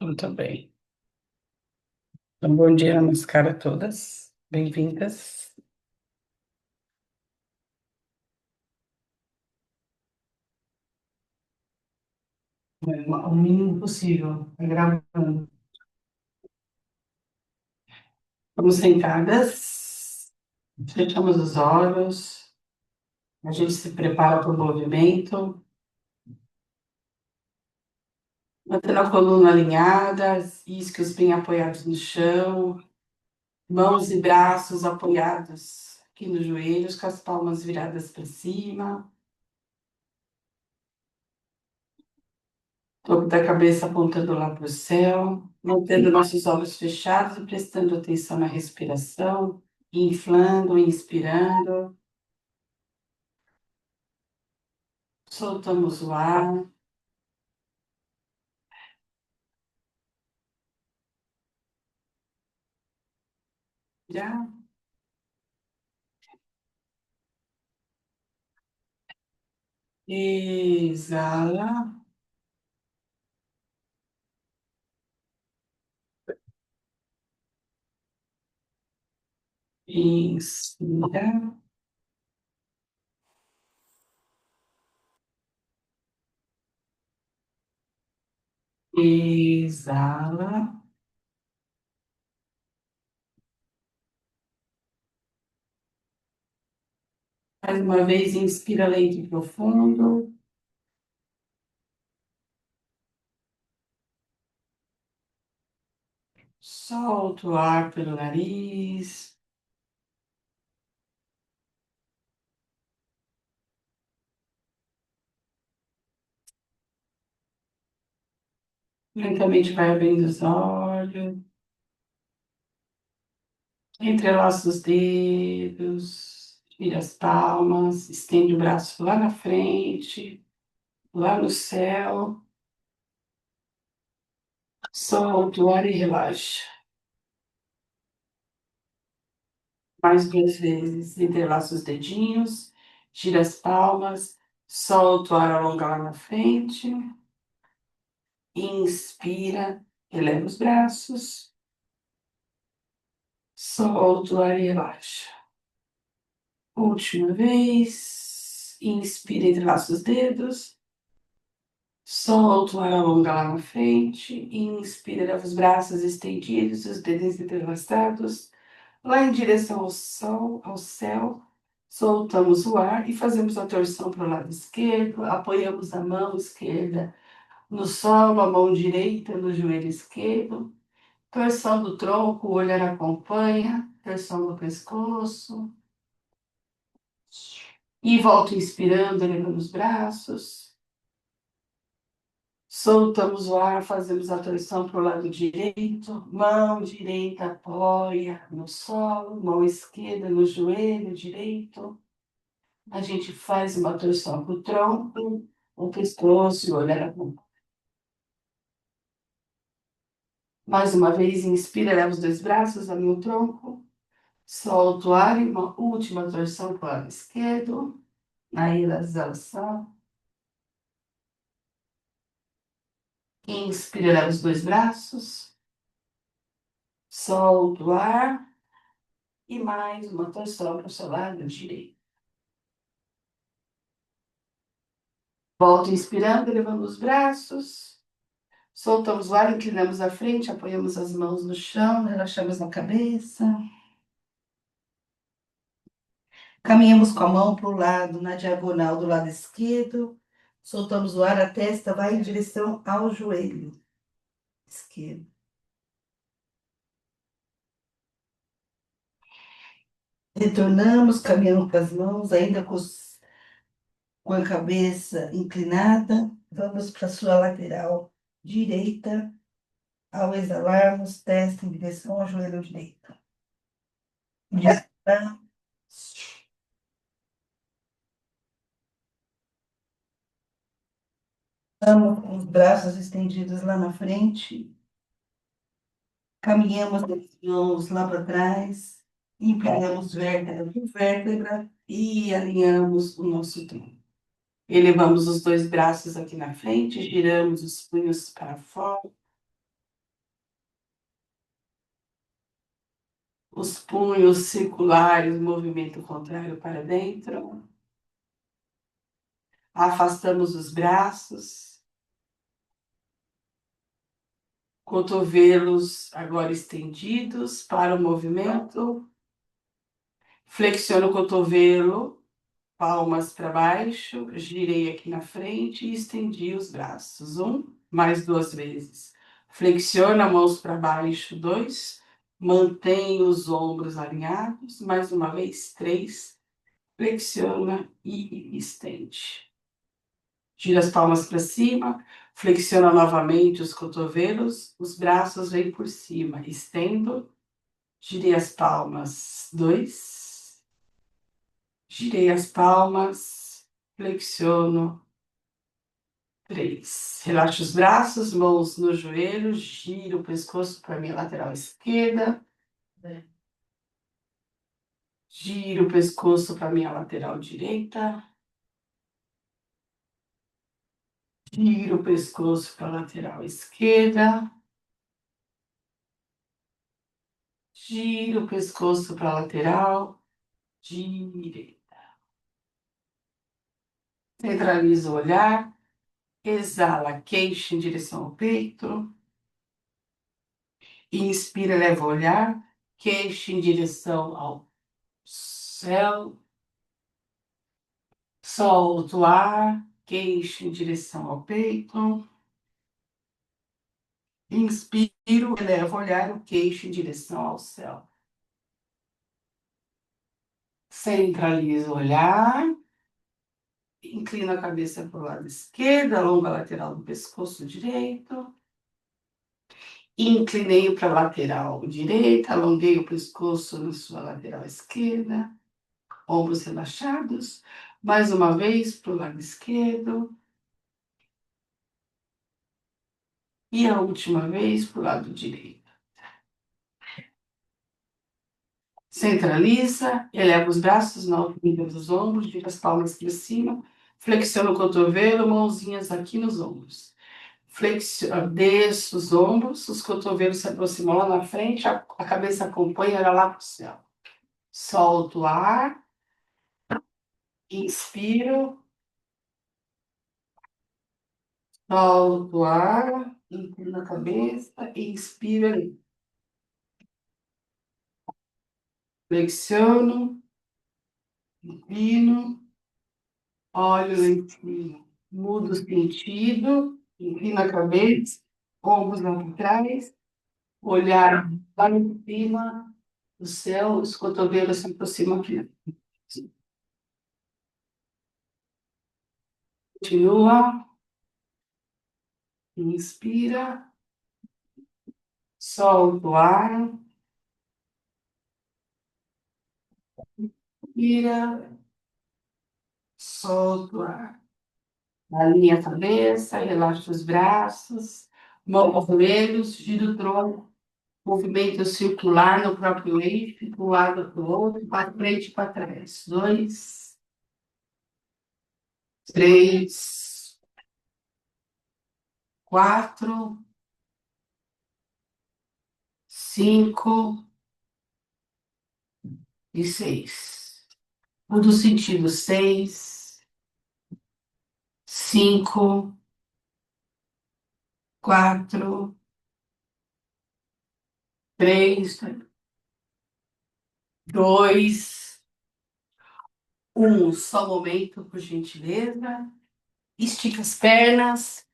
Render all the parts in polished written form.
Muito bem. Então, bom dia, namaskar a todas. Bem-vindas. O mínimo possível, gravando. Vamos sentadas, fechamos os olhos, a gente se prepara para o movimento, mantendo a coluna alinhada, isquios bem apoiados no chão, mãos e braços apoiados aqui nos joelhos, com as palmas viradas para cima. Topo da cabeça apontando lá para o céu, mantendo nossos olhos fechados e prestando atenção na respiração, inflando, inspirando, soltamos o ar, já exala, inspira, exala, mais uma vez, inspira lento e profundo, solta o ar pelo nariz. Lentamente vai abrindo os olhos, entrelaça os dedos, tira as palmas, estende o braço lá na frente, lá no céu, solta o ar e relaxa. Mais 2 vezes, entrelaça os dedinhos, tira as palmas, solta o ar, alonga lá na frente, inspira, eleva os braços, solta o ar e relaxa. Última vez, inspira, entrelaça os dedos, solta o ar, alonga lá na frente, inspira, leva os braços estendidos, os dedos entrelaçados, lá em direção ao sol, ao céu. Soltamos o ar e fazemos a torção para o lado esquerdo, apoiamos a mão esquerda no solo, a mão direita no joelho esquerdo, torção do tronco, o olhar acompanha, torção do pescoço. E volto inspirando, elevando os braços. Soltamos o ar, fazemos a torção para o lado direito. Mão direita apoia no solo, mão esquerda no joelho direito. A gente faz uma torção para o tronco, o pescoço e o olhar acompanha. Mais uma vez, inspira, leva os 2 braços ali no tronco. Solta o ar e uma última torção para o lado esquerdo. Na exalação. Inspira, leva os 2 braços. Solta o ar e mais uma torção para o seu lado direito. Volta inspirando, elevando os braços. Soltamos o ar, inclinamos a frente, apoiamos as mãos no chão, relaxamos na cabeça. Caminhamos com a mão para o lado, na diagonal do lado esquerdo. Soltamos o ar, a testa vai em direção ao joelho esquerdo. Retornamos, caminhando com as mãos, ainda com a cabeça inclinada. Vamos para a sua lateral direita. Ao exalarmos, testa em direção ao joelho direito. Inspiramos, com os braços estendidos lá na frente. Caminhamos as mãos lá para trás, empilhamos vértebra por vértebra e alinhamos o nosso tronco. Elevamos os 2 braços aqui na frente, giramos os punhos para fora, Os punhos circulares, movimento contrário para dentro. Afastamos os braços. Cotovelos agora estendidos para o movimento. Flexiono o cotovelo, palmas para baixo, girei aqui na frente e estendi os braços. Mais duas vezes. Flexiona mãos para baixo, dois. Mantém os ombros alinhados. Mais uma vez, três. Flexiona e estende. Gira as palmas para cima. Flexiona novamente os cotovelos. Os braços vêm por cima. Estendo. Girei as palmas, dois. Girei as palmas, flexiono, três. Relaxo os braços, mãos no joelho, giro o pescoço para a minha lateral esquerda. Giro o pescoço para a minha lateral direita. Giro o pescoço para a lateral esquerda. Giro o pescoço para a lateral direita. Centralizo o olhar. Exala, queixo em direção ao peito. Inspira, leva o olhar. Queixo em direção ao céu. Solto o ar. Queixo em direção ao peito. Inspiro, elevo o olhar, o queixo em direção ao céu. Centralizo o olhar. Inclino a cabeça para o lado esquerdo, alonga a lateral do pescoço direito. Inclinei para a lateral direita, alonguei o pescoço na sua lateral esquerda. Ombros relaxados. Mais uma vez para o lado esquerdo. E a última vez para o lado direito. Centraliza, eleva os braços na altura dos ombros, vira as palmas para cima, flexiona o cotovelo, mãozinhas aqui nos ombros. Flexiona, desço os ombros, os cotovelos se aproximam lá na frente, a cabeça acompanha, olha lá para o céu. Solto o ar, inspiro, solto o ar, inclino a cabeça, inspiro, flexiono, inclino, olho lá em cima, mudo o sentido, inclino a cabeça, ombros lá para trás, olhar lá em cima do céu, os cotovelos se aproximam aqui. Continua, inspira, solta o ar, inspira, solta o ar. Alinha a cabeça, relaxa os braços, mão aos joelhos, gira o tronco, movimento circular no próprio eixo, de um lado para o outro, para frente e para trás. Dois, três, quatro, cinco e seis. Muda o sentido. Seis, cinco, quatro, três, dois, um. Só um momento, por gentileza. Estica as pernas.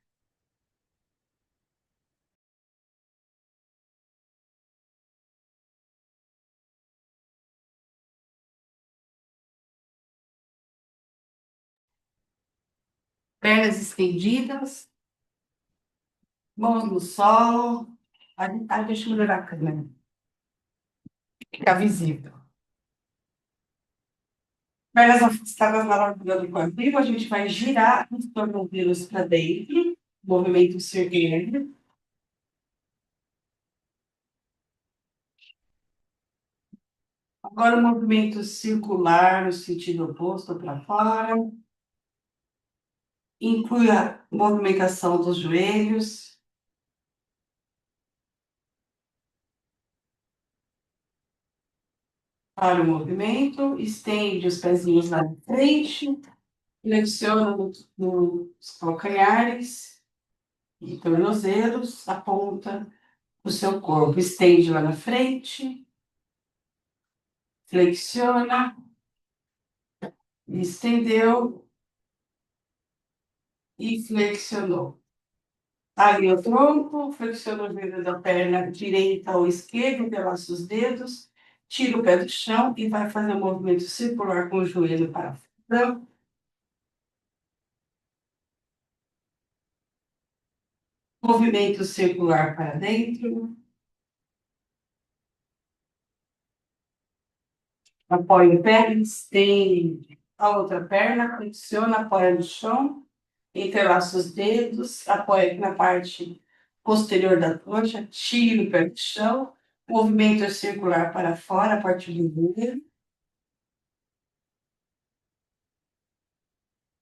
Pernas estendidas. Mãos no solo. Deixa eu melhorar a câmera. Fica visível. Pernas afastadas na largura do quadril. A gente vai girar os tornozelos para dentro. Movimento circular. Agora o movimento circular no sentido oposto para fora. Inclui a movimentação dos joelhos. para o movimento, estende os pezinhos lá na frente, flexiona nos calcanhares e tornozelos, aponta o seu corpo, estende lá na frente, flexiona, estendeu e flexionou. Ali o tronco, flexiona o dedo da perna direita ou esquerda, entrelaça os dedos, tira o pé do chão e vai fazer um movimento circular com o joelho para fora. Movimento circular para dentro. Apoia o pé, estende a outra perna, flexiona, apoia no chão, entrelaça os dedos, apoia aqui na parte posterior da coxa, tira o pé do chão, movimento circular para fora a partir do joelho,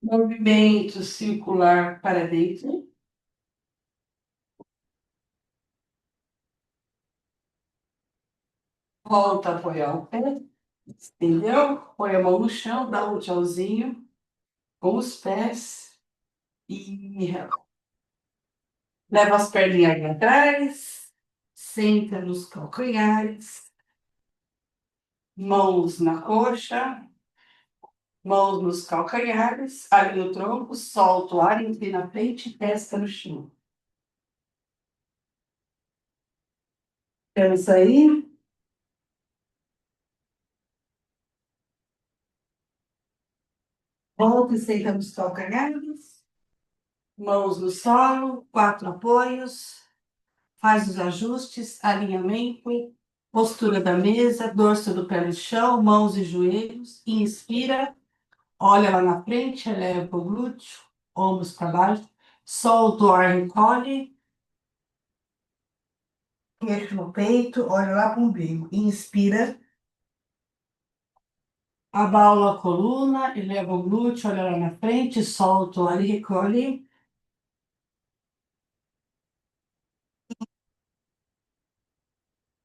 movimento circular para dentro, volta a apoiar o pé, entendeu? Põe a mão no chão, dá um tchauzinho com os pés e leva as perninhas aqui atrás, senta nos calcanhares, mãos na coxa, mãos nos calcanhares, ali no tronco, solta o ar, inclina a frente e testa no chão. Pensa aí, volta e senta nos calcanhares, mãos no solo, quatro apoios, faz os ajustes, alinhamento, postura da mesa, dorso do pé no chão, mãos e joelhos, inspira. Olha lá na frente, eleva o glúteo, ombros para baixo, solta o ar, recolhe, queixo no peito, olha lá para o umbigo. Inspira, abala a coluna, eleva o glúteo, olha lá na frente, solta o ar e recolhe.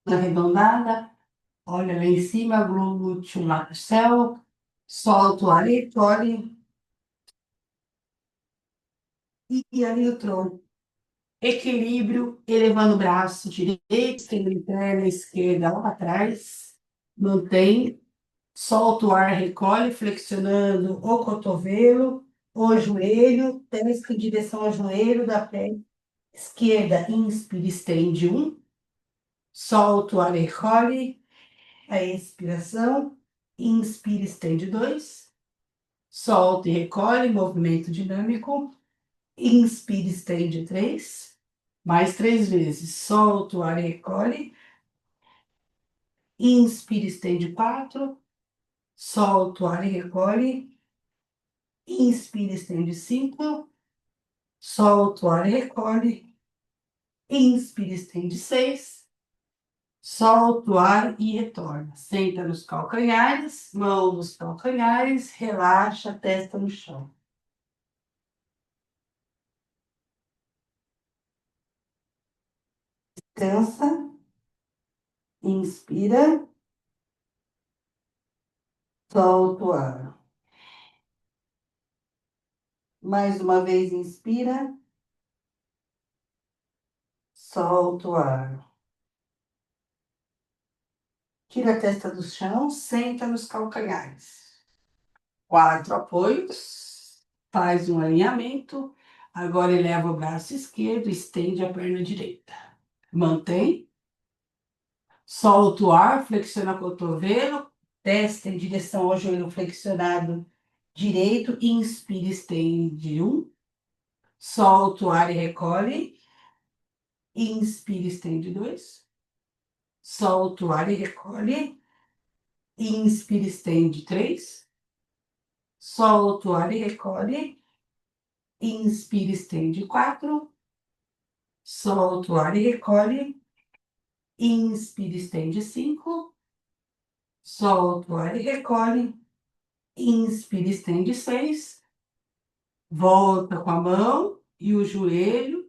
Arredondada, olha lá em cima, glúteo lá no céu, solta o ar e recolhe. E ali o tronco. Equilíbrio, elevando o braço direito, estendendo perna esquerda lá para trás. Mantém. Solta o ar, recolhe, flexionando o cotovelo, o joelho, testa em direção ao joelho da perna esquerda. Inspira, estende um. Solta o ar, recolhe. A expiração. Inspira, estende dois. Solta e recolhe, movimento dinâmico. Inspira, estende três. Mais três vezes. Solta o ar, recolhe. Inspira, estende quatro. Solta o ar e recolhe. Inspira, estende cinco. Solta o ar e recolhe. Inspira, estende seis. Solta o ar e retorna. Senta nos calcanhares, mão nos calcanhares, relaxa, testa no chão. Descansa, inspira, solta o ar. Mais uma vez, inspira, solta o ar. Tira a testa do chão, senta nos calcanhares. Quatro apoios, faz um alinhamento. Agora eleva o braço esquerdo, estende a perna direita. Mantém. Solta o ar, flexiona o cotovelo, testa em direção ao joelho flexionado direito. Inspira, estende um. Solta o ar e recolhe. Inspira, estende dois. Solta o ar e recolhe. Inspira, estende três. Solta o ar e recolhe. Inspira, estende quatro. Solta o ar e recolhe. Inspira, estende cinco. Solta o ar e recolhe. Inspira, estende seis. Volta com a mão e o joelho.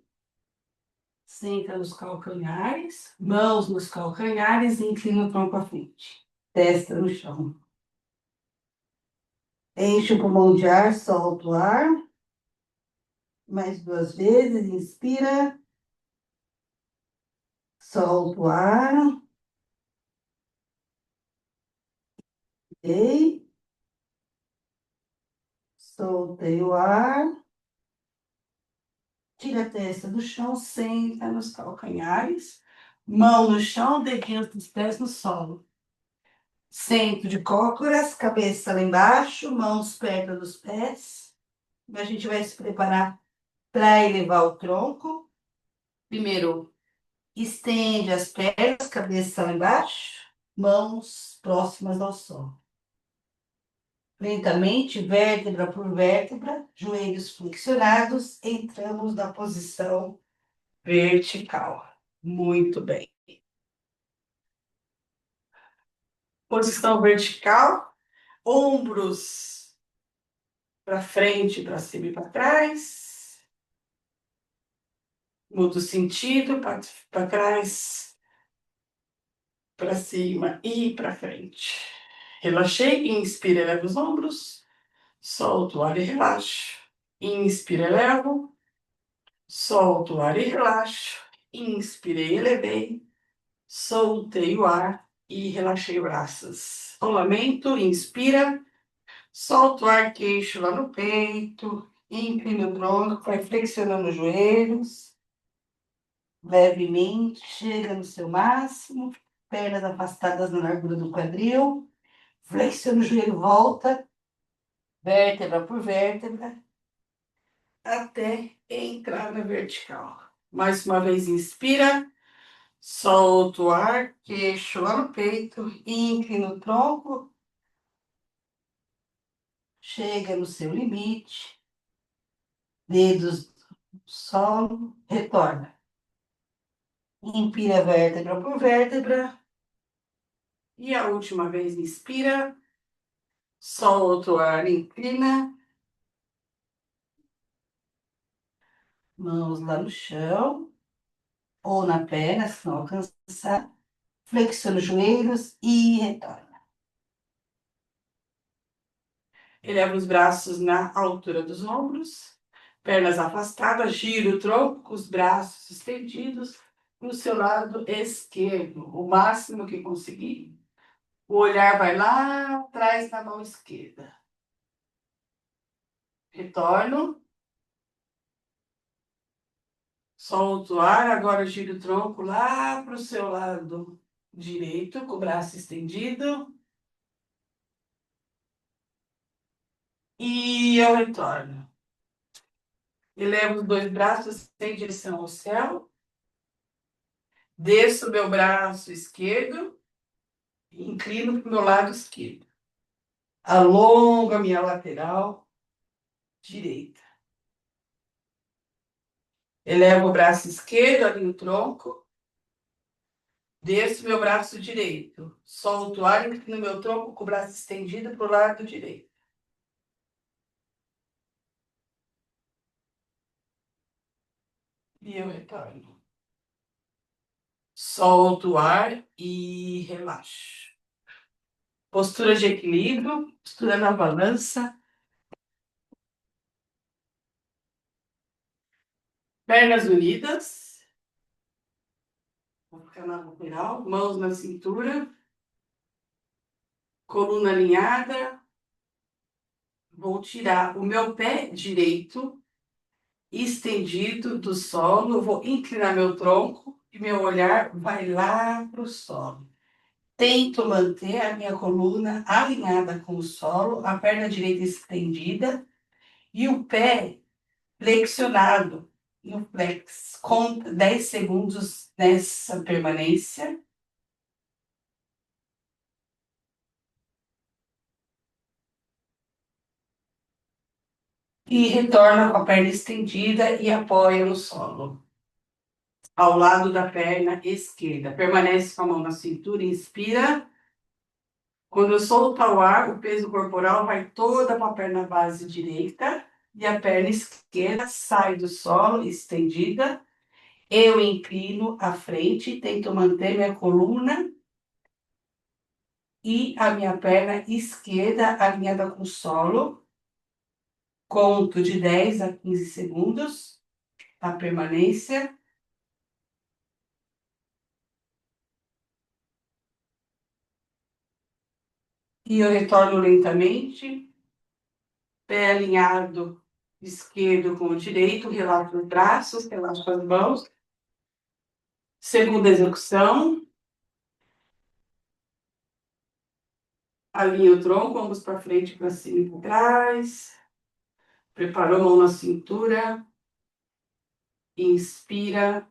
Senta nos calcanhares. Mãos nos calcanhares e inclina o tronco à frente. Testa no chão. Enche o pulmão de ar, solta o ar. Mais 2 vezes, inspira, solta o ar. Ok. Soltei o ar. Tira a testa do chão, senta nos calcanhares. Mão no chão, dedinhos dos pés no solo. Centro de cócoras, cabeça lá embaixo, mãos perto dos pés. A gente vai se preparar para elevar o tronco. Primeiro, estende as pernas, cabeça lá embaixo, mãos próximas ao solo. Lentamente, vértebra por vértebra, joelhos flexionados, entramos na posição vertical. Muito bem. Posição vertical, ombros para frente, para cima e para trás. Muda o sentido, para trás, para cima e para frente. Relaxei, inspira, eleva os ombros. Solto o ar e relaxo. Inspira, elevo. Solto o ar e relaxo. Inspirei, elevei. Soltei o ar e relaxei braços. Rolamento, inspira. Solta o ar, queixo lá no peito. Inclina o tronco, vai flexionando os joelhos. Levemente, chega no seu máximo. Pernas afastadas na largura do quadril. Flexiona o joelho, volta. Vértebra por vértebra. Até entrar na vertical. Mais uma vez, inspira. Solta o ar, queixo lá no peito. Inclina o tronco. Chega no seu limite. Dedos no solo. Retorna. Inspira vértebra por vértebra. E a última vez, inspira. Solta o ar, inclina. Mãos lá no chão. Ou na perna, se não alcançar. Flexiona os joelhos e retorna. Eleva os braços na altura dos ombros. Pernas afastadas, gira o tronco com os braços estendidos no seu lado esquerdo, o máximo que conseguir. O olhar vai lá atrás na mão esquerda. Retorno. Solto o ar, agora gira o tronco lá para o seu lado direito, com o braço estendido. E eu retorno. Elevo os 2 braços em direção ao céu. Desço o meu braço esquerdo. Inclino para o meu lado esquerdo. Alongo a minha lateral direita. Elevo o braço esquerdo, alinho o tronco. Desço meu braço direito. Solto o ar, inclino meu tronco com o braço estendido para o lado direito. E eu retorno. Solto o ar e relaxo. Postura de equilíbrio, postura na balança. Pernas unidas. Vou ficar na lateral, mãos na cintura. Coluna alinhada. Vou tirar o meu pé direito estendido do solo. Vou inclinar meu tronco e meu olhar vai lá para o solo. Tento manter a minha coluna alinhada com o solo, a perna direita estendida e o pé flexionado no flex. Conta 10 segundos nessa permanência. E retorna com a perna estendida e apoia no solo. Ao lado da perna esquerda. Permanece com a mão na cintura, inspira. Quando eu soltar o ar, o peso corporal vai toda para a perna base direita e a perna esquerda sai do solo, estendida. Eu inclino à frente, tento manter minha coluna e a minha perna esquerda alinhada com o solo. Conto de 10 a 15 segundos, a permanência. E eu retorno lentamente, pé alinhado, esquerdo com o direito, relaxo os braços, relaxo as mãos. Segunda execução, alinha o tronco, ombros para frente, para cima e para trás. Preparou a mão na cintura. Inspira.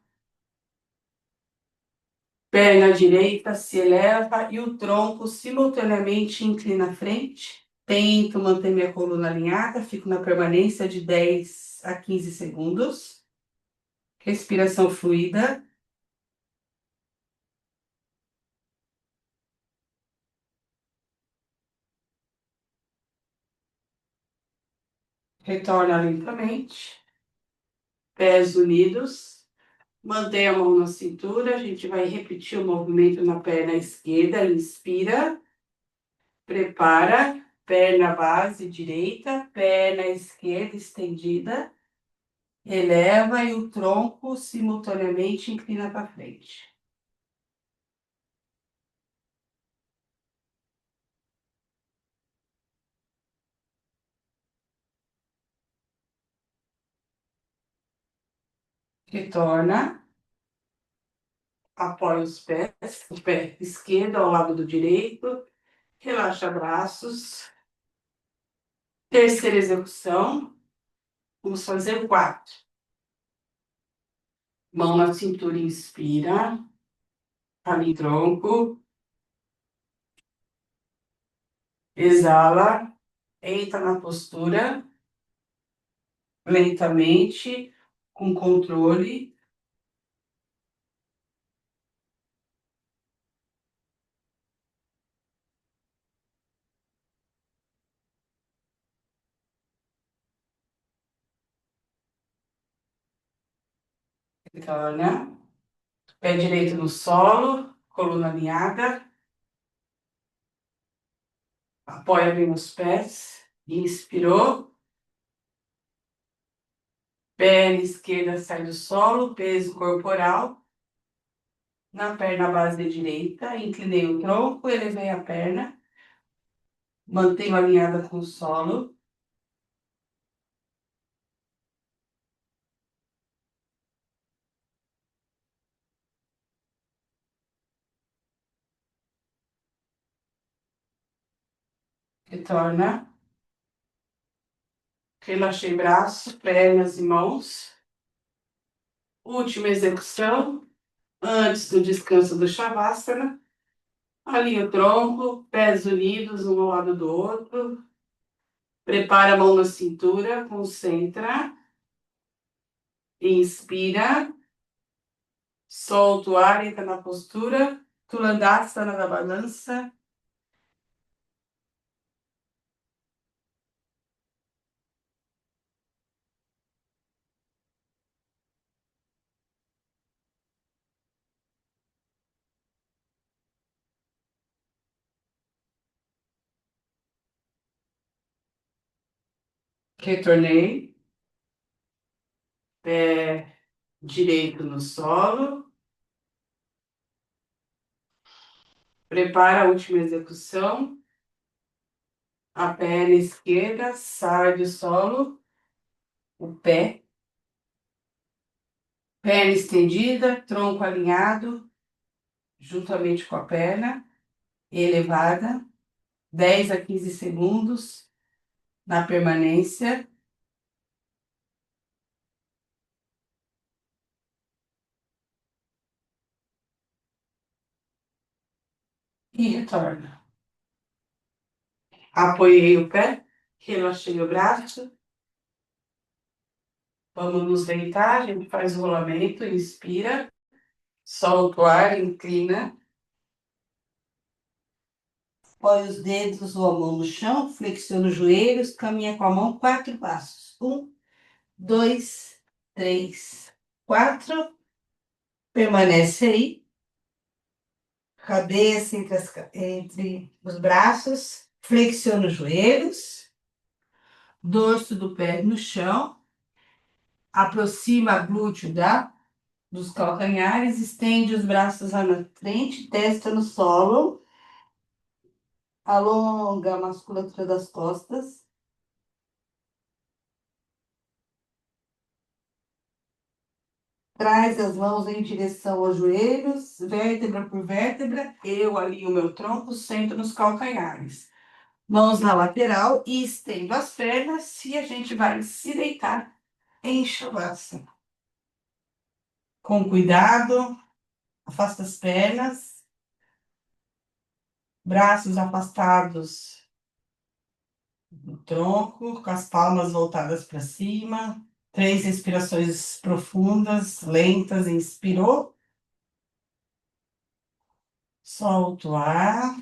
Perna direita se eleva e o tronco simultaneamente inclina à frente. Tento manter minha coluna alinhada, fico na permanência de 10 a 15 segundos. Respiração fluida. Retorna lentamente. Pés unidos. Mantém a mão na cintura. A gente vai repetir o movimento na perna esquerda. Inspira. Prepara. Perna base direita. Perna esquerda estendida. Eleva e o tronco simultaneamente inclina para frente. Retorna. Apoia os pés, o pé esquerdo ao lado do direito. Relaxa braços. Terceira execução. Vamos fazer 4. Mão na cintura, inspira. Ali, tronco. Exala. Entra na postura. Lentamente, com controle. Retorna. Pé direito no solo. Coluna alinhada. Apoia bem os pés. Inspirou. Perna esquerda sai do solo. Peso corporal. Na perna base direita. Inclinei o tronco. Elevei a perna. Mantenho alinhada com o solo. Retorna. Relaxei braços, pernas e mãos. Última execução. Antes do descanso do Shavasana. Alinha o tronco, pés unidos um ao lado do outro. Prepara a mão na cintura, concentra. Inspira. Solta o ar, entra na postura. Tulandasana da balança. Retornei. Pé direito no solo. Prepara a última execução. A perna esquerda sai do solo. O pé. Perna estendida, tronco alinhado, juntamente com a perna, elevada. 10 a 15 segundos na permanência. E retorna. Apoiei o pé, relaxei o braço. Vamos nos deitar, a gente faz o rolamento, inspira, solta o ar, inclina. Põe os dedos ou a mão no chão, flexiona os joelhos, caminha com a mão 4 passos. 1, 2, 3, 4. Permanece aí. cabeça entre os braços, flexiona os joelhos, dorso do pé no chão, aproxima glúteo dos calcanhares, estende os braços lá na frente, testa no solo, alonga a musculatura das costas. Traz as mãos em direção aos joelhos, vértebra por vértebra. Eu alinho o meu tronco, sento nos calcanhares. Mãos na lateral e estendo as pernas e a gente vai se deitar em Shavasana. Com cuidado, afasta as pernas, braços afastados do tronco, com as palmas voltadas para cima. 3 respirações profundas, lentas. Inspirou, solta o ar.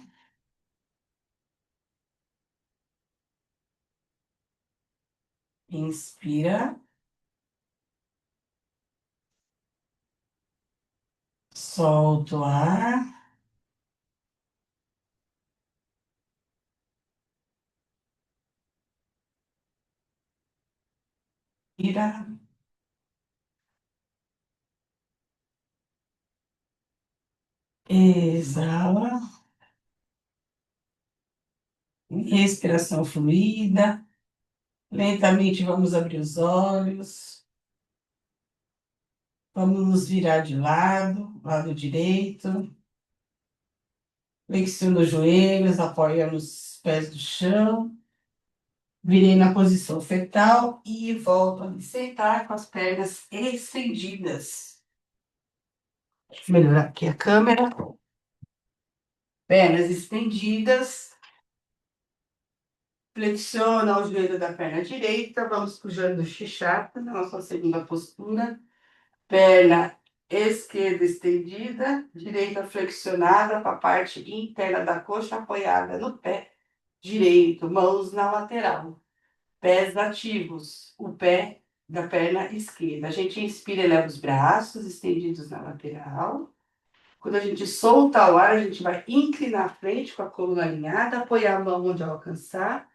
Inspira, solta o ar. Inspira, exala. Respiração fluida. Lentamente vamos abrir os olhos. Vamos nos virar de lado direito. Flexiona os joelhos, apoia nos pés do chão. Virei na posição fetal e volto a me sentar com as pernas estendidas. Deixa eu melhorar aqui a câmera. Pernas estendidas. Flexiona o joelho da perna direita. Vamos para o Janu Shishata, na nossa segunda postura. Perna esquerda estendida, direita flexionada para a parte interna da coxa, apoiada no pé direito, mãos na lateral. Pés ativos, o pé da perna esquerda. A gente inspira, eleva os braços estendidos na lateral. Quando a gente solta o ar, a gente vai inclinar a frente com a coluna alinhada, apoiar a mão onde alcançar.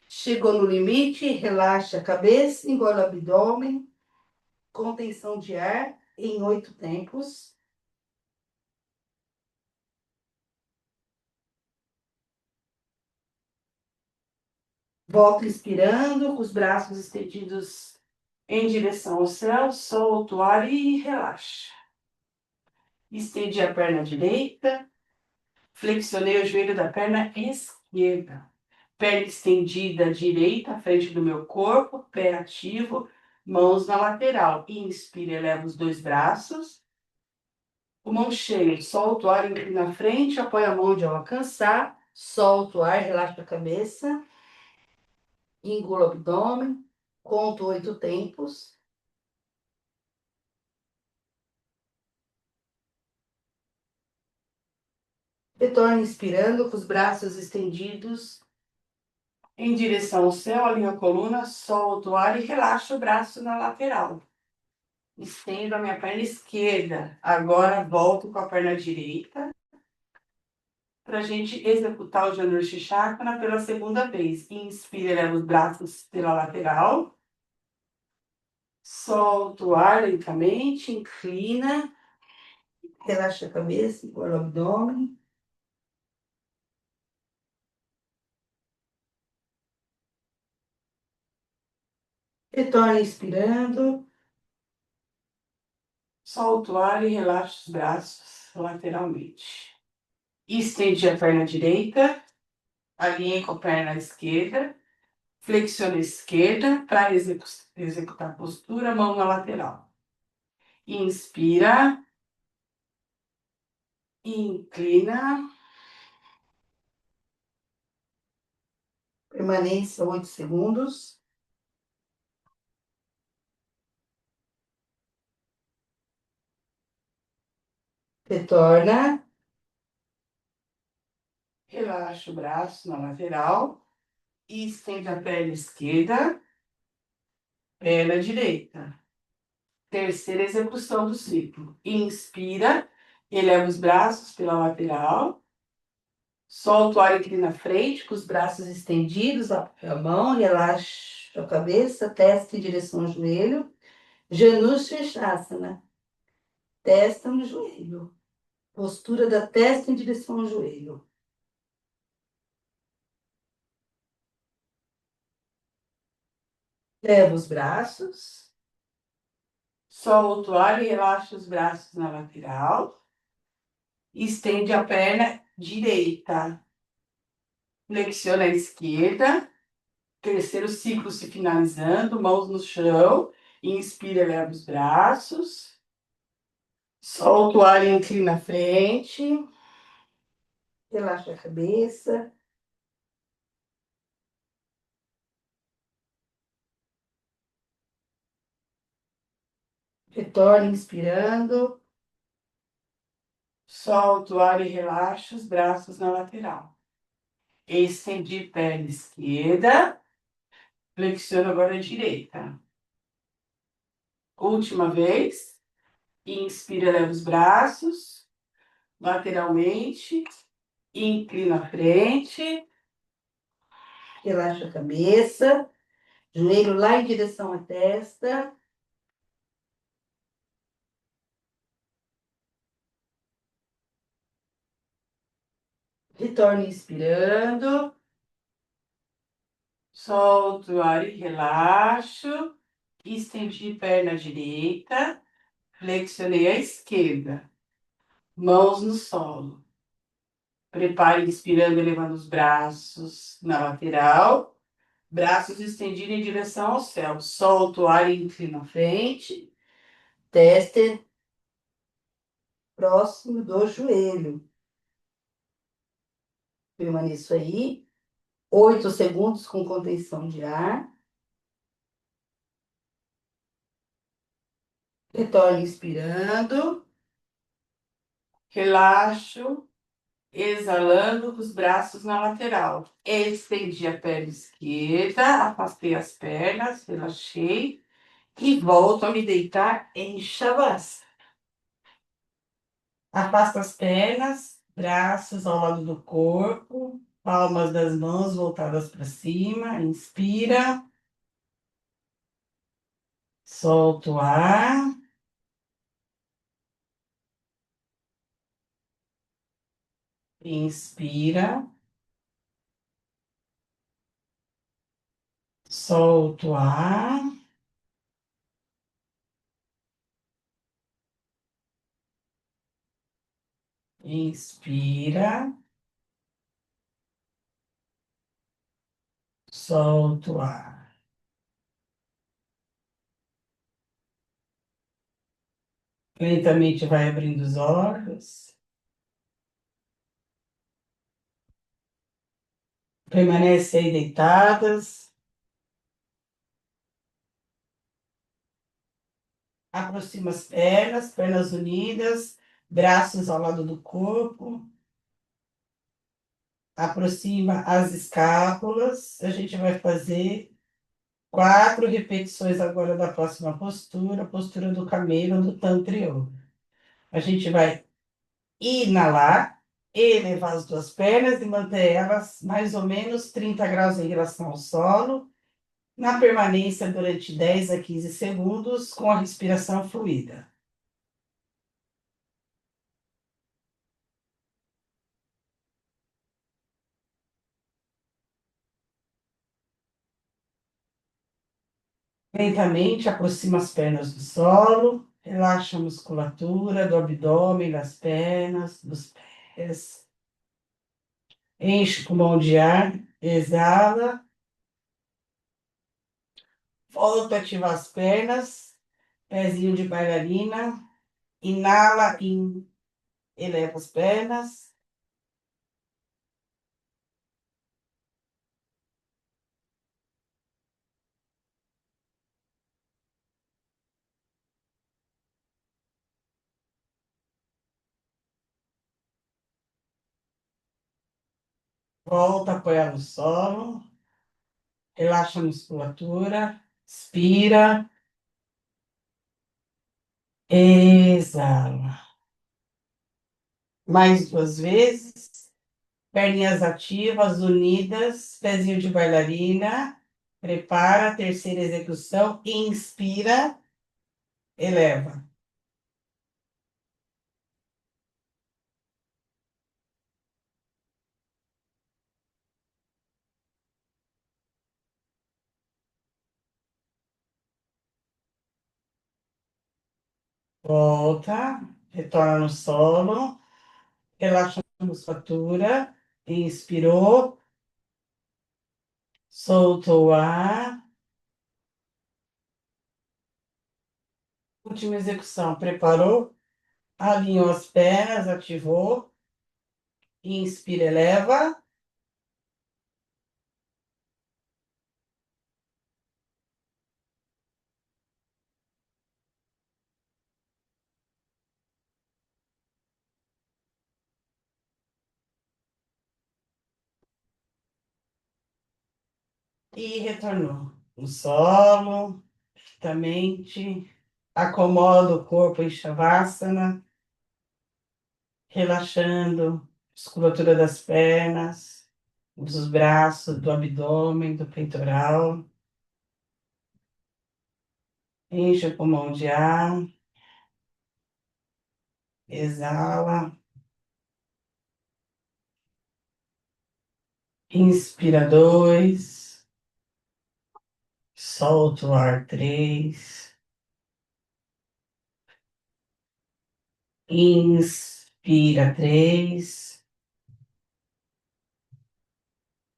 Chegou no limite, relaxa a cabeça, engole o abdômen, contenção de ar em 8 tempos. Volta inspirando, com os braços estendidos em direção ao céu, solta o ar e relaxa. Estendi a perna direita, flexionei o joelho da perna esquerda. Perna estendida direita, à frente do meu corpo, pé ativo, mãos na lateral. Inspira, eleva os 2 braços. O mão cheia, solta o ar, inclina na frente, apoia a mão onde eu alcançar. Solta o ar, relaxa a cabeça. Engula o abdômen. Conto 8 tempos. Retorna inspirando com os braços estendidos em direção ao céu, alinha a coluna, solta o ar e relaxa o braço na lateral. Estendo a minha perna esquerda. Agora volto com a perna direita para a gente executar o Janu Shishakana pela segunda vez. Inspira, eleva os braços pela lateral. Solta o ar lentamente, inclina. Relaxa a cabeça, engole o abdômen. Retorna inspirando. Solta o ar e relaxa os braços lateralmente. Estende a perna direita. Alinhe com a perna esquerda. Flexiona a esquerda para executar a postura, mão na lateral. Inspira. Inclina. Permaneça 8 segundos. Retorna. Relaxa o braço na lateral. E estende a perna esquerda. Perna direita. Terceira execução do ciclo. Inspira Eleva os braços pela lateral. Solta o ar, inclina na frente, com os braços estendidos, apoia a mão, relaxa a cabeça, testa em direção ao joelho. Janushirasana, testa no joelho. Postura da testa em direção ao joelho. Leva os braços. Solta o ar e relaxa os braços na lateral. Estende a perna direita. Flexiona a esquerda. Terceiro ciclo se finalizando, mãos no chão. Inspira, leva os braços. Solta o ar e inclina a frente. Relaxa a cabeça. Retorna inspirando. Solta o ar e relaxa os braços na lateral. Estendi perna esquerda. Flexiona agora a direita. Última vez. Inspira, leva os braços lateralmente. Inclina a frente. Relaxa a cabeça. Joelho lá em direção à testa. Retorna inspirando. Solto o ar e relaxo. Estendi perna direita. Flexionei a esquerda. Mãos no solo. Prepare inspirando, elevando os braços na lateral. Braços estendidos em direção ao céu. Solto o ar e inclino à frente. Teste próximo do joelho. Permaneço aí. 8 segundos com contenção de ar. Retorno inspirando. Relaxo. Exalando com os braços na lateral. Estendi a perna esquerda. Afastei as pernas. Relaxei. E volto a me deitar em Shavasana. Afasta as pernas. Braços ao lado do corpo. Palmas das mãos voltadas para cima. Inspira. Solta o ar. Inspira. Solta o ar. Inspira. Solta o ar. Lentamente vai abrindo os olhos. Permanece aí deitadas. Aproxima as pernas, pernas unidas, braços ao lado do corpo. Aproxima as escápulas. A gente vai fazer 4 repetições agora da próxima postura, postura do camelo do Tantra Yoga. A gente vai inalar, elevar as duas pernas e manter elas mais ou menos 30 graus em relação ao solo, na permanência durante 10 a 15 segundos com a respiração fluida. Lentamente aproxima as pernas do solo, relaxa a musculatura do abdômen, das pernas, dos pés. Enche o pulmão de ar, exala. Volta a ativar as pernas, pezinho de bailarina. Inala, eleva as pernas. Volta a apoiar no solo. Relaxa a musculatura. Expira. Exala. Mais duas vezes. Perninhas ativas, unidas, pezinho de bailarina. Prepara, terceira execução. Inspira, eleva. Volta, retorna no solo, relaxa a musculatura. Inspirou, soltou o ar. Última execução. Preparou, alinhou as pernas, ativou. Inspira, eleva. E retornou. No solo, lentamente. Acomoda o corpo em Shavasana, relaxando a musculatura das pernas, dos braços, do abdômen, do peitoral. Enche o pulmão de ar, exala. Inspira dois, solta o ar três. Inspira três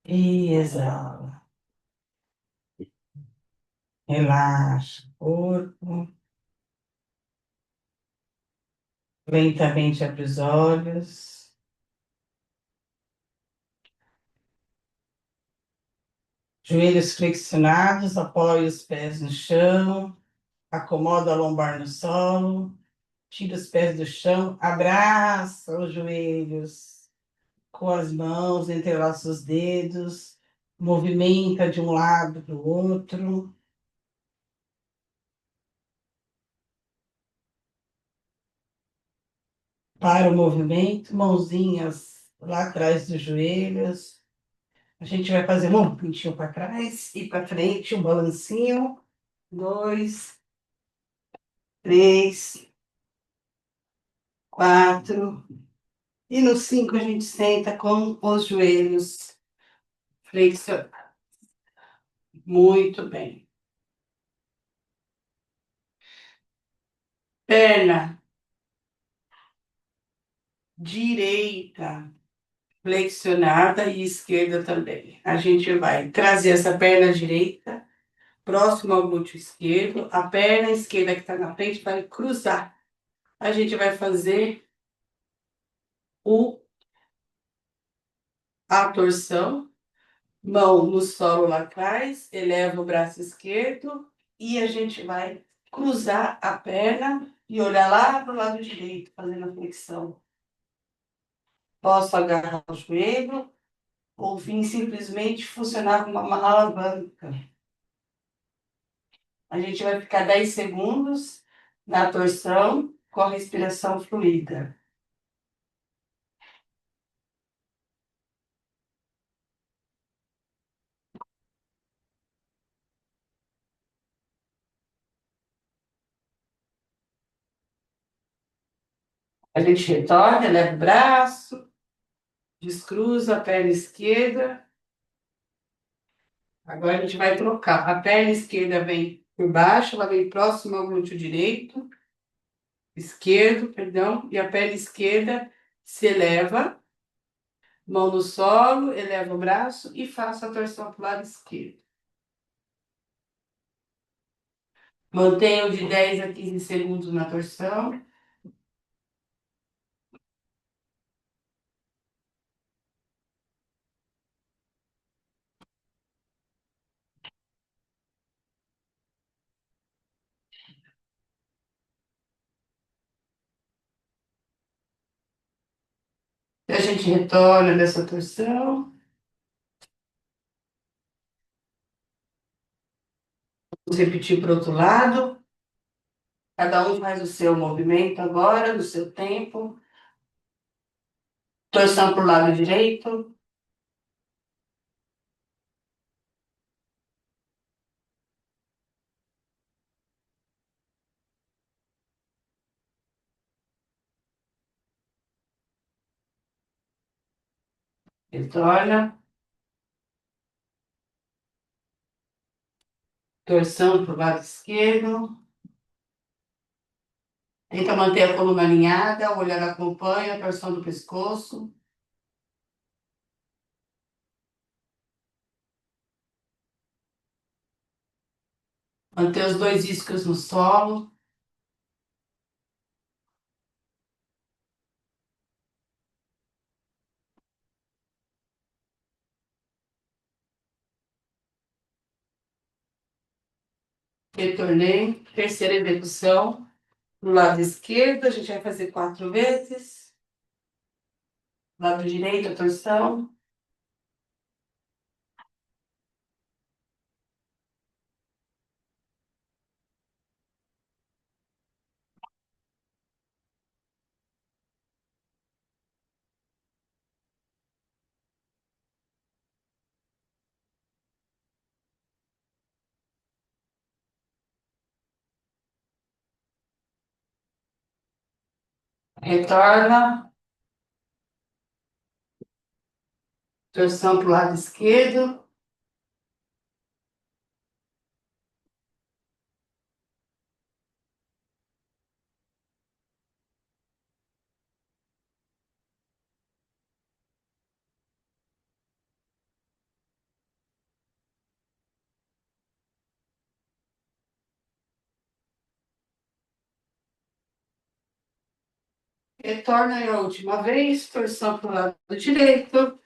e exala. Relaxa o corpo. Lentamente abre os olhos. Joelhos flexionados, apoia os pés no chão. Acomoda a lombar no solo. Tira os pés do chão. Abraça os joelhos com as mãos, entrelaça os dedos. Movimenta de um lado para o outro. Para o movimento, mãozinhas lá atrás dos joelhos. A gente vai fazer um pintinho para trás e para frente, um balancinho. Dois, três, quatro. E no cinco a gente senta com os joelhos flexionados. Muito bem. Perna direita flexionada e esquerda também. A gente vai trazer essa perna direita próximo ao glúteo esquerdo. A perna esquerda que está na frente vai cruzar. A gente vai fazer a torção, mão no solo lá atrás, eleva o braço esquerdo e a gente vai cruzar a perna e olhar lá para o lado direito, fazendo a flexão. Posso agarrar o joelho ou vir simplesmente funcionar como uma alavanca. A gente vai ficar 10 segundos na torção com a respiração fluida. A gente retorna, eleva o braço, descruza a perna esquerda. Agora a gente vai trocar. A perna esquerda vem por baixo, ela vem próxima ao glúteo direito, esquerdo, perdão, e a perna esquerda se eleva, mão no solo, eleva o braço e faça a torção para o lado esquerdo. Mantenha de 10 a 15 segundos na torção. A gente retorna dessa torção. Vamos repetir para o outro lado. Cada um faz o seu movimento agora, no seu tempo. Torção para o lado direito. Retorna. Torção para o lado esquerdo. Tenta manter a coluna alinhada, o olhar acompanha a torção do pescoço. Manter os dois isquios no solo. Retornei. Terceira execução. Do lado esquerdo, a gente vai fazer 4 vezes. Lado direito, a torção. Retorna. Torção para o lado esquerdo. Retorna aí a última vez. Torção para o lado direito.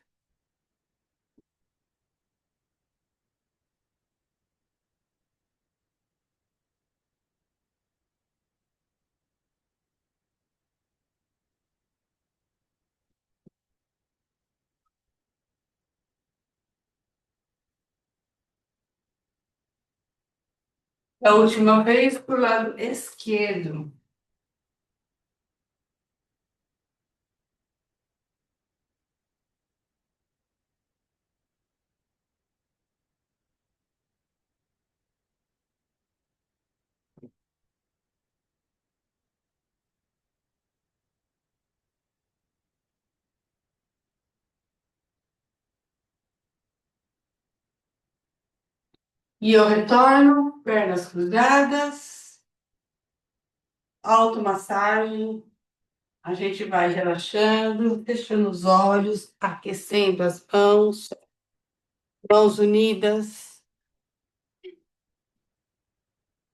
A última vez para o lado esquerdo. E eu retorno, pernas cruzadas, automassagem. A gente vai relaxando, fechando os olhos, aquecendo as mãos, mãos unidas.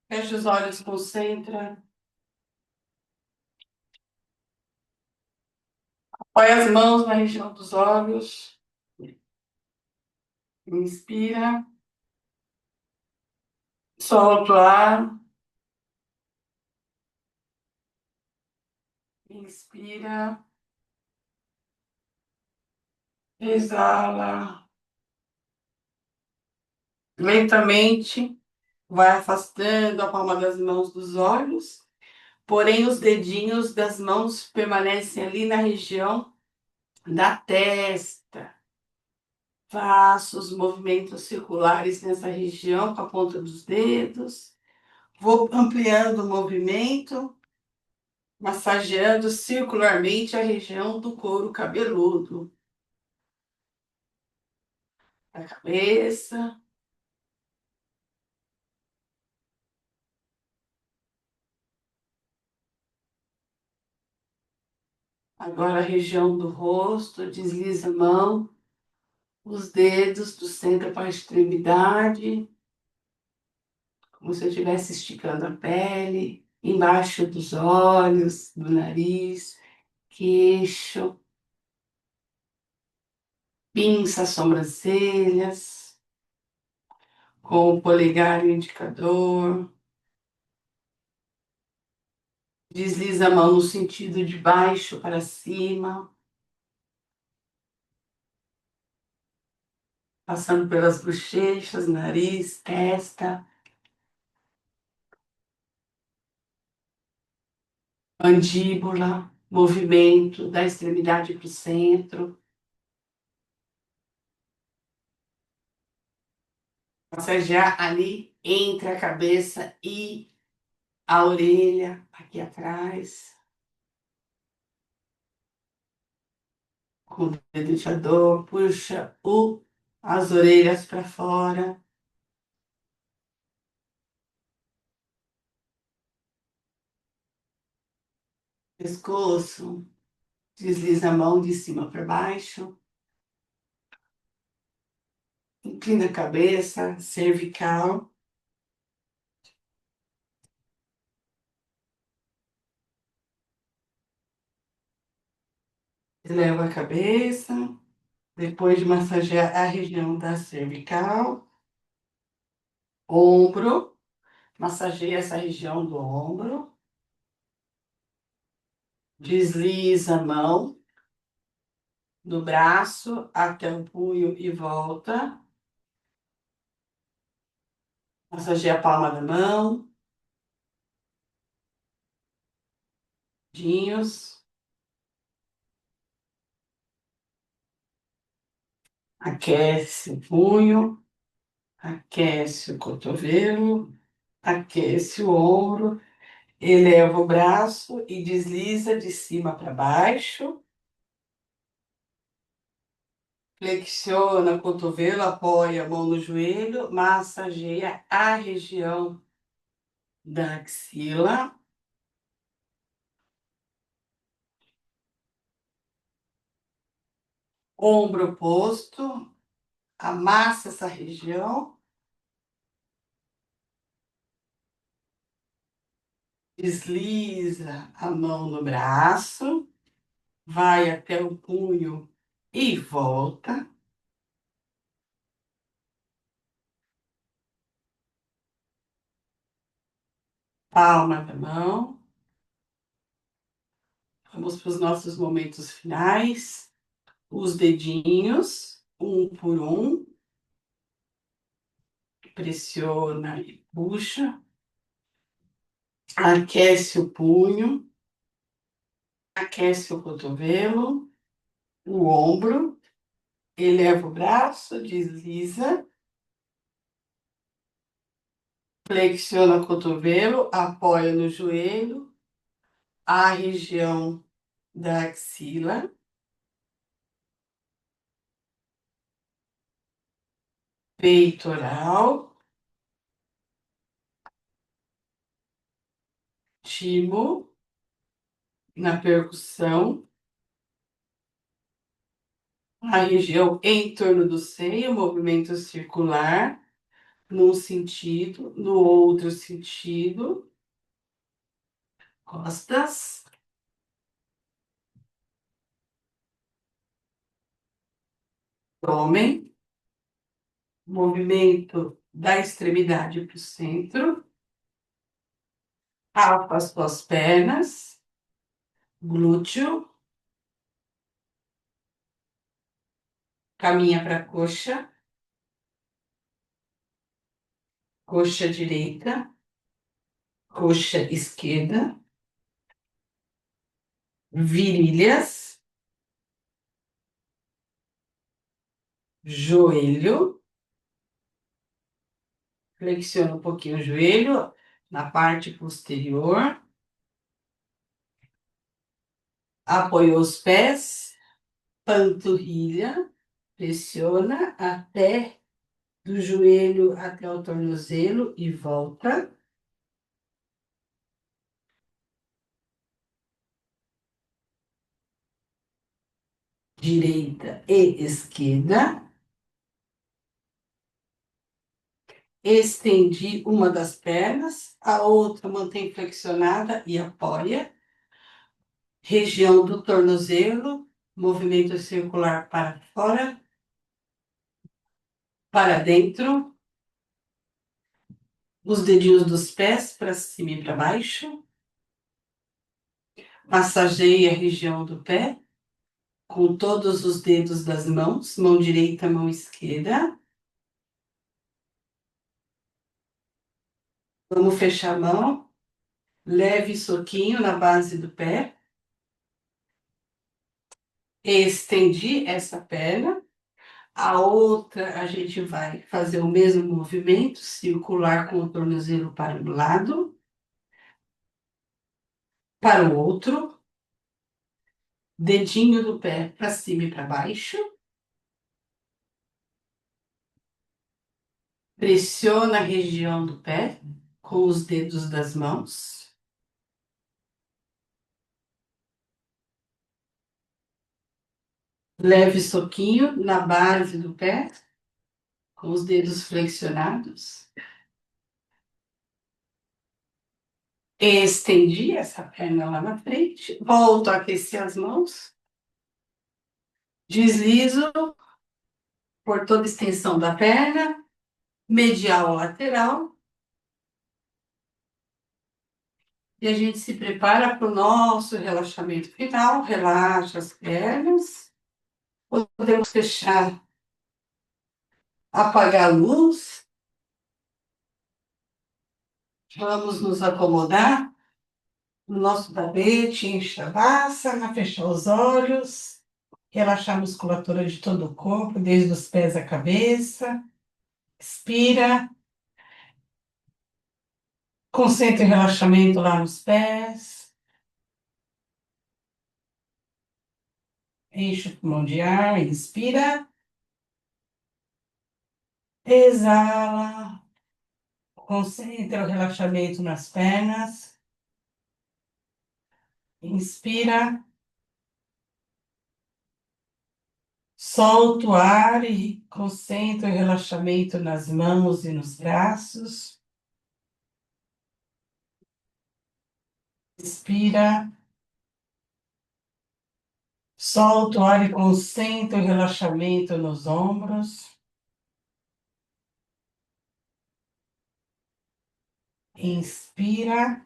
Fecha os olhos, concentra. Põe as mãos na região dos olhos. Inspira. Solta o ar. Inspira. Exala. Lentamente, vai afastando a palma das mãos dos olhos. Porém, os dedinhos das mãos permanecem ali na região da testa. Faço os movimentos circulares nessa região com a ponta dos dedos. Vou ampliando o movimento, massageando circularmente a região do couro cabeludo, da cabeça. Agora a região do rosto, desliza a mão, os dedos do centro para a extremidade, como se eu estivesse esticando a pele, embaixo dos olhos, do nariz, queixo, pinça as sobrancelhas, com o polegar e o indicador, desliza a mão no sentido de baixo para cima, passando pelas bochechas, nariz, testa, mandíbula, movimento da extremidade para o centro. Massagear ali entre a cabeça e a orelha, aqui atrás, com o dedo indicador, puxa as orelhas para fora. Pescoço, desliza a mão de cima para baixo, inclina a cabeça, cervical, eleva a cabeça, depois de massagear a região da cervical, ombro, massageia essa região do ombro, desliza a mão do braço até o punho e volta, massageia a palma da mão, dedinhos, aquece o punho, aquece o cotovelo, aquece o ombro, eleva o braço e desliza de cima para baixo. Flexiona o cotovelo, apoia a mão no joelho, massageia a região da axila. Ombro oposto, amassa essa região, desliza a mão no braço, vai até o punho e volta. Palma da mão. Vamos para os nossos momentos finais. Os dedinhos, um por um. Pressiona e puxa. Aquece o punho. Aquece o cotovelo, o ombro. Eleva o braço, desliza. Flexiona o cotovelo, apoia no joelho. A região da axila. Peitoral. Timo. Na percussão. A região em torno do seio, movimento circular, num sentido, no outro sentido, costas, abdômen, movimento da extremidade para o centro, afasta as pernas, glúteo, caminha para a coxa direita, coxa esquerda, virilhas, joelho, flexiona um pouquinho o joelho na parte posterior, apoiou os pés, panturrilha, pressiona até do joelho até o tornozelo e volta. Direita e esquerda. Estendi uma das pernas, a outra mantém flexionada e apoia. Região do tornozelo, movimento circular para fora, para dentro. Os dedinhos dos pés para cima e para baixo. Massageie a região do pé com todos os dedos das mãos, mão direita, mão esquerda. Vamos fechar a mão. Leve soquinho na base do pé. Estendi essa perna. A outra, a gente vai fazer o mesmo movimento circular com o tornozelo para um lado, para o outro, dedinho do pé para cima e para baixo. Pressiona a região do pé com os dedos das mãos. Leve soquinho na base do pé com os dedos flexionados. Estendi essa perna lá na frente. Volto a aquecer as mãos. Deslizo por toda a extensão da perna, medial lateral. E a gente se prepara para o nosso relaxamento final. Relaxa as pernas. Podemos fechar, apagar a luz. Vamos nos acomodar no nosso tapete em Shavasana, fechar os olhos, relaxar a musculatura de todo o corpo, desde os pés à cabeça. Expira, concentra o relaxamento lá nos pés. Enche o pulmão de ar, inspira. Exala, concentra o relaxamento nas pernas. Inspira, solta o ar e concentra o relaxamento nas mãos e nos braços. Inspira, solta o ar e concentra o relaxamento nos ombros. Inspira,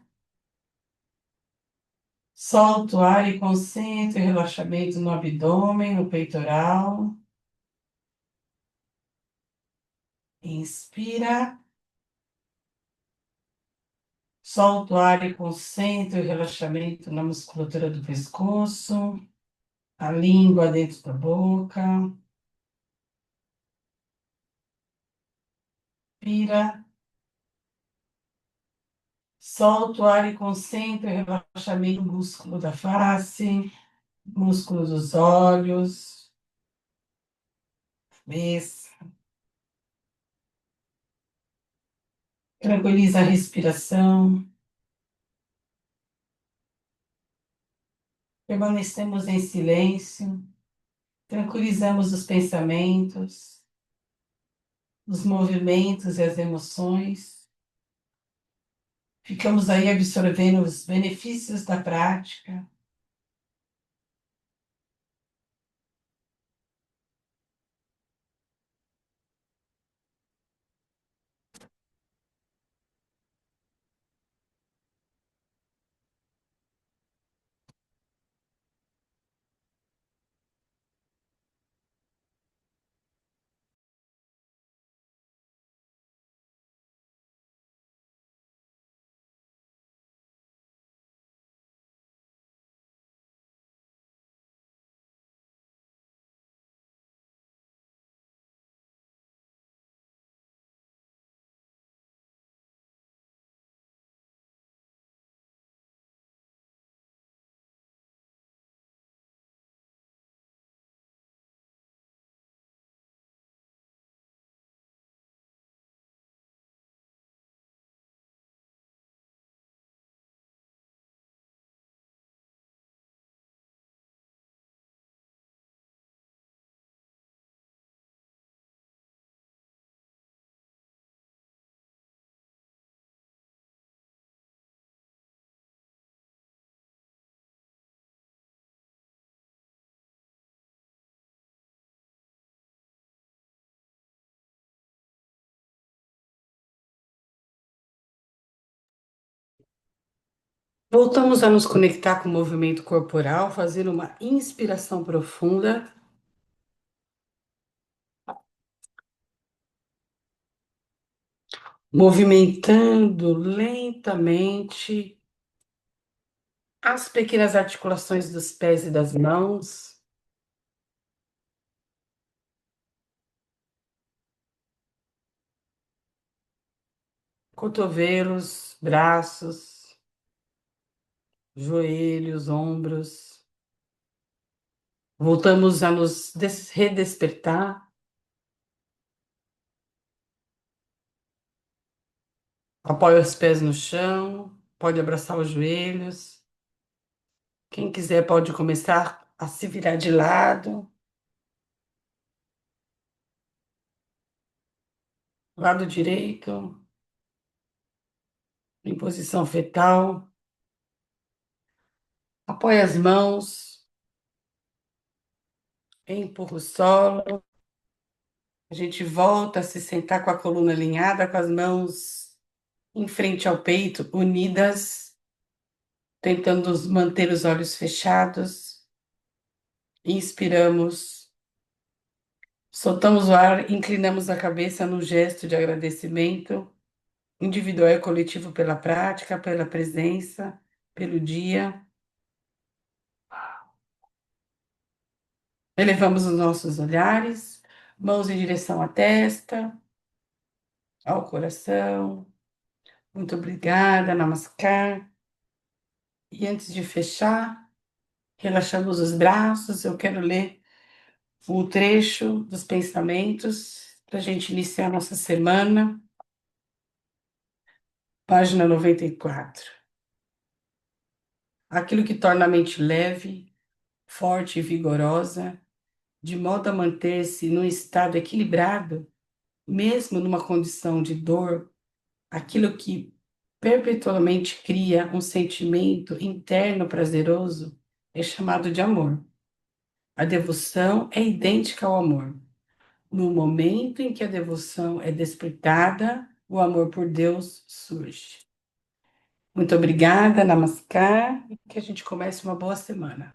solta o ar e concentra o relaxamento no abdômen, no peitoral. Inspira, solta o ar e concentra o relaxamento na musculatura do pescoço, a língua dentro da boca. Inspira, solta o ar e concentra o relaxamento no músculo da face, músculo dos olhos, cabeça. Tranquiliza a respiração. Permanecemos em silêncio. Tranquilizamos os pensamentos, os movimentos e as emoções. Ficamos aí absorvendo os benefícios da prática. Voltamos a nos conectar com o movimento corporal, fazendo uma inspiração profunda. Movimentando lentamente as pequenas articulações dos pés e das mãos. cotovelos, braços, joelhos, ombros. Voltamos a nos redespertar. Apoia os pés no chão, pode abraçar os joelhos. Quem quiser pode começar a se virar de lado, lado direito, em posição fetal. Apoia as mãos, empurra o solo. A gente volta a se sentar com a coluna alinhada, com as mãos em frente ao peito, unidas, tentando manter os olhos fechados. Inspiramos, soltamos o ar, inclinamos a cabeça num gesto de agradecimento, individual e coletivo pela prática, pela presença, pelo dia. Elevamos os nossos olhares, mãos em direção à testa, ao coração. Muito obrigada, Namaskar. E antes de fechar, relaxamos os braços. Eu quero ler um trecho dos pensamentos para a gente iniciar nossa semana. Página 94. Aquilo que torna a mente leve, forte e vigorosa, de modo a manter-se num estado equilibrado, mesmo numa condição de dor, aquilo que perpetuamente cria um sentimento interno prazeroso é chamado de amor. A devoção é idêntica ao amor. No momento em que a devoção é despertada, o amor por Deus surge. Muito obrigada, Namaskar, e que a gente comece uma boa semana.